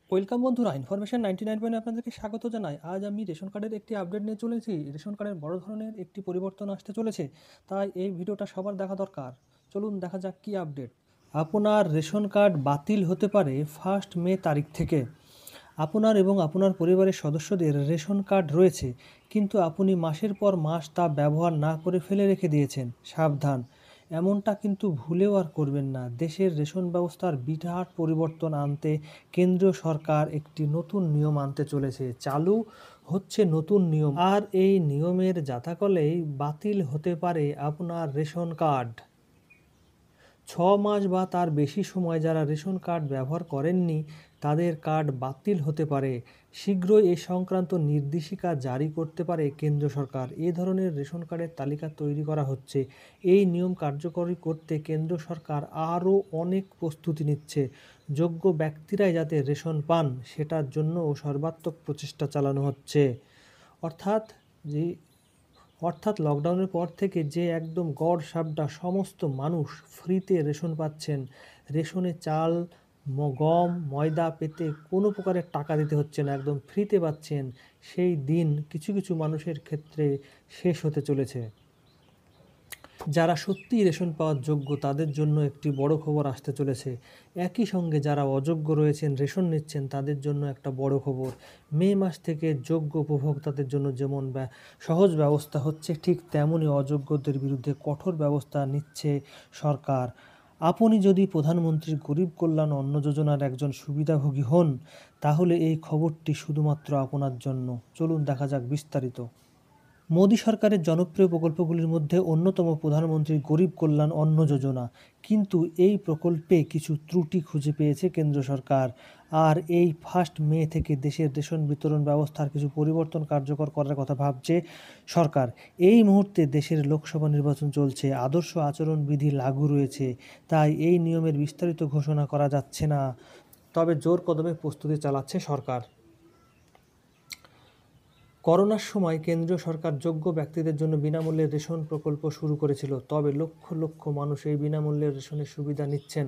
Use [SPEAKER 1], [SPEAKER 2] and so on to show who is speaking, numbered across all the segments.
[SPEAKER 1] Welcome বন্ধুরা, information 99 আপনাদেরকে স্বাগত জানাই। আজ আমি রেশন কার্ডের একটি আপডেট নিয়ে চলেছি। রেশন কার্ডের বড় ধরনের একটি পরিবর্তন আসতে চলেছে, তাই এই ভিডিওটা সবার দেখা দরকার। চলুন দেখা যাক কী আপডেট। আপনার রেশন কার্ড বাতিল হতে পারে 1 মে তারিখ থেকে। আপনার এবং আপনার পরিবারের সদস্যদের রেশন কার্ড রয়েছে, কিন্তু আপনি মাসের পর মাস তা ব্যবহার না করে ফেলে রেখে দিয়েছেন। সাবধান, এমনটা কিন্তু ভুলেও আর করবেন না। দেশের রেশন ব্যবস্থার বিরাট পরিবর্তন আনতে কেন্দ্রীয় সরকার একটি নতুন নিয়ম আনতে চলেছে। চালু হচ্ছে নতুন নিয়ম, আর এই নিয়মের জাতাকলেই বাতিল হতে পারে আপনার রেশন কার্ড। 6 মাস বা তার বেশি সময় যারা রেশন কার্ড ব্যবহার করেননি, তাদের কার্ড বাতিল হতে পারে। শীঘ্রই এ সংক্রান্ত নির্দেশিকা জারি করতে পারে কেন্দ্র সরকার। এ ধরনের রেশন কার্ডের তালিকা তৈরি করা হচ্ছে। এই নিয়ম কার্যকরী করতে কেন্দ্র সরকার আরও অনেক প্রস্তুতি নিচ্ছে। যোগ্য ব্যক্তিরাই যাতে রেশন পান, সেটার জন্যও সর্বাত্মক প্রচেষ্টা চালানো হচ্ছে। অর্থাৎ যে লকডাউনের পর থেকে যে একদম গড় সাপটা সমস্ত মানুষ ফ্রিতে রেশন পাচ্ছেন। রেশনে চাল, গম, ময়দা পেতে কোনো প্রকারের টাকা দিতে হচ্ছে না, একদম ফ্রিতে পাচ্ছেন। সেই দিন কিছু কিছু মানুষের ক্ষেত্রে শেষ হতে চলেছে। যারা সত্যিই রেশন পাওয়ার যোগ্য, তাদের জন্য একটি বড় খবর আসতে চলেছে। একই সঙ্গে যারা অযোগ্য রয়েছেন, রেশন নিচ্ছেন, তাদের জন্য একটা বড় খবর। মে মাস থেকে যোগ্য উপভোক্তাদের জন্য যেমন সহজ ব্যবস্থা হচ্ছে, ঠিক তেমনই অযোগ্যদের বিরুদ্ধে কঠোর ব্যবস্থা নিচ্ছে সরকার। আপনি যদি প্রধানমন্ত্রী গরিব কল্যাণ অন্ন যোজনার একজন সুবিধাভোগী হন, তাহলে এই খবরটি শুধুমাত্র আপনার জন্য। চলুন দেখা যাক বিস্তারিত। মোদী সরকারের জনপ্রিয় প্রকল্পগুলির মধ্যে অন্যতম প্রধানমন্ত্রী গরিব কল্যাণ অন্ন যোজনা। কিন্তু এই প্রকল্পে কিছু ত্রুটি খুঁজে পেয়েছে কেন্দ্র সরকার। আর এই 1 মে থেকে দেশের রেশন বিতরণ ব্যবস্থার কিছু পরিবর্তন কার্যকর করার কথা ভাবছে সরকার। এই মুহূর্তে দেশের লোকসভা নির্বাচন চলছে, আদর্শ আচরণবিধি লাগু রয়েছে, তাই এই নিয়মের বিস্তারিত ঘোষণা করা যাচ্ছে না। তবে জোর কদমে প্রস্তুতি চালাচ্ছে সরকার। করোনার সময় কেন্দ্রীয় সরকার যোগ্য ব্যক্তিদের জন্য বিনামূল্যে রেশন প্রকল্প শুরু করেছিল। তবে লক্ষ লক্ষ মানুষ এই বিনামূল্যের রেশনের সুবিধা নিচ্ছেন,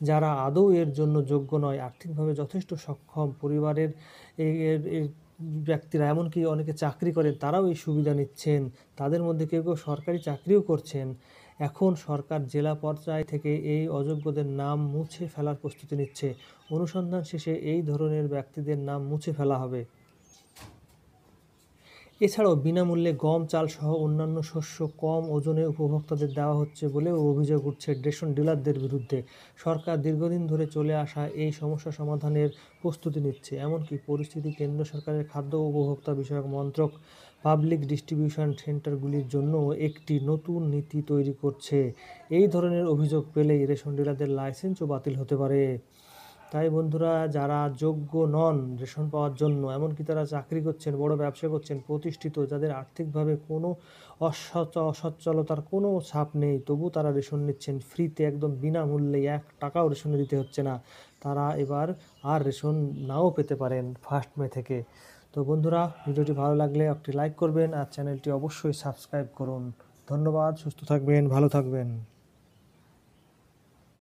[SPEAKER 1] যারা আদৌ এর জন্য যোগ্য নয়। আর্থিকভাবে যথেষ্ট সক্ষম পরিবারের এর ব্যক্তিরা, এমনকি অনেকে চাকরি করেন, তারাও এই সুবিধা নিচ্ছেন। তাদের মধ্যে কেউ কেউ সরকারি চাকরিও করছেন। এখন সরকার জেলা পর্যায় থেকে এই অযোগ্যদের নাম মুছে ফেলার প্রস্তুতি নিচ্ছে। অনুসন্ধান শেষে এই ধরনের ব্যক্তিদের নাম মুছে ফেলা হবে। এছাড়াও বিনামূল্যে গম, চাল সহ অন্যান্য শস্য কম ওজনে উপভোক্তাদের দেওয়া হচ্ছে বলেও অভিযোগ উঠছে রেশন ডিলারদের বিরুদ্ধে। সরকার দীর্ঘদিন ধরে চলে আসা এই সমস্যা সমাধানের প্রস্তুতি নিচ্ছে। এমনকি পরিস্থিতি কেন্দ্র সরকারের খাদ্য ও উপভোক্তা বিষয়ক মন্ত্রক পাবলিক ডিস্ট্রিবিউশন সেন্টারগুলির জন্য একটি নতুন নীতি তৈরি করছে। এই ধরনের অভিযোগ পেলেই রেশন ডিলারদের লাইসেন্সও বাতিল হতে পারে। তাই বন্ধুরা, যারা যোগ্য নন রেশন পাওয়ার জন্য, এমনকি তারা চাকরি করছেন, বড় ব্যবসা করছেন, প্রতিষ্ঠিত, যাদের আর্থিকভাবে কোনো অসচ্ছলতার কোনো ছাপ নেই, তবু তারা রেশন নিচ্ছেন ফ্রিতে, একদম বিনামূল্যে, 1 টাকাও রেশনে দিতে হচ্ছে না, তারা এবার আর রেশন নাও পেতে পারেন 1 মে থেকে। তো বন্ধুরা, ভিডিওটি ভালো লাগলে একটি লাইক করবেন আর চ্যানেলটি অবশ্যই সাবস্ক্রাইব করুন। ধন্যবাদ, সুস্থ থাকবেন, ভালো থাকবেন।